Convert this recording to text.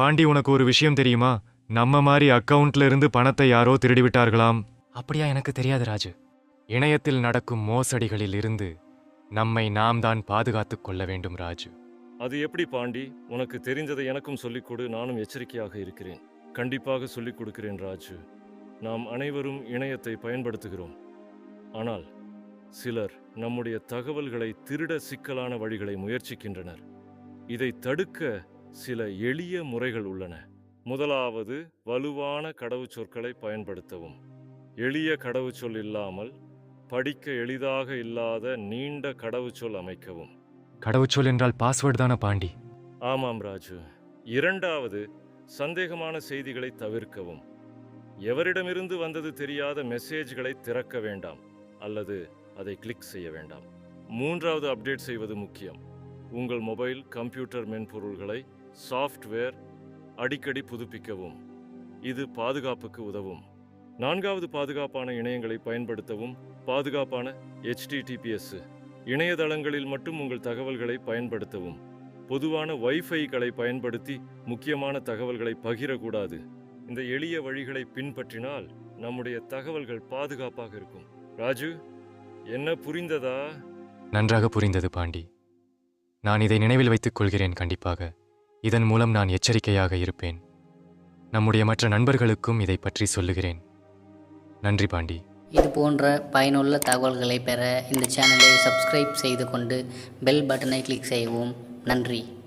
பாண்டி, உனக்கு ஒரு விஷயம் தெரியுமா? நம்ம மாதிரி அக்கவுண்ட்ல இருந்து பணத்தை யாரோ திருடிவிட்டார்களாம். அப்படியா? எனக்கு தெரியாது ராஜு. இணையத்தில் நடக்கும் மோசடிகளில் இருந்து நம்மை நாம் தான் பாதுகாத்துக் கொள்ள வேண்டும் ராஜு. அது எப்படி பாண்டி? உனக்கு தெரிந்ததை எனக்கும் சொல்லிக் கொடு. நானும் எச்சரிக்கையாக இருக்கிறேன். கண்டிப்பாக சொல்லிக் கொடுக்கிறேன் ராஜு. நாம் அனைவரும் இணையத்தை பயன்படுத்துகிறோம். ஆனால் சிலர் நம்முடைய தகவல்களை திருட சிக்கலான வழிகளை முயற்சிக்கின்றனர். இதை தடுக்க சில எளிய முறைகள் உள்ளன. முதலாவது, வலுவான கடவுச்சொற்களை பயன்படுத்தவும். எளிய கடவுச்சொல் இல்லாமல் படிக்க எளிதாக இல்லாத நீண்ட கடவுச்சொல் அமைக்கவும். கடவுச்சொல் என்றால் பாஸ்வேர்டு தானே பாண்டி? ஆமாம் ராஜு. இரண்டாவது, சந்தேகமான செய்திகளை தவிர்க்கவும். எவரிடமிருந்து வந்தது தெரியாத மெசேஜ்களை திறக்க வேண்டாம் அல்லது அதை கிளிக் செய்ய வேண்டாம். மூன்றாவது, அப்டேட் செய்வது முக்கியம். உங்கள் மொபைல், கம்ப்யூட்டர் மென்பொருள்களை, சாஃப்ட்வேர் அடிக்கடி புதுப்பிக்கவும். இது பாதுகாப்புக்கு உதவும். நான்காவது, பாதுகாப்பான இணையங்களை பயன்படுத்தவும். பாதுகாப்பான HTTPS இணையதளங்களில் மட்டும் உங்கள் தகவல்களை பயன்படுத்தவும். பொதுவான வைஃபைகளை பயன்படுத்தி முக்கியமான தகவல்களை பகிரக்கூடாது. இந்த எளிய வழிகளை பின்பற்றினால் நம்முடைய தகவல்கள் பாதுகாப்பாக இருக்கும். ராஜு, என்ன புரிந்ததா? நன்றாக புரிந்தது பாண்டி. நான் இதை நினைவில் வைத்துக் கொள்கிறேன் கண்டிப்பாக. இதன் மூலம் நான் எச்சரிக்கையாக இருப்பேன். நம்முடைய மற்ற நண்பர்களுக்கும் இதை பற்றி சொல்லுகிறேன். நன்றி பாண்டி. இது போன்ற பயனுள்ள தகவல்களை பெற இந்த சேனலை சப்ஸ்கிரைப் செய்து கொண்டு பெல் பட்டனை கிளிக் செய்யவும். நன்றி.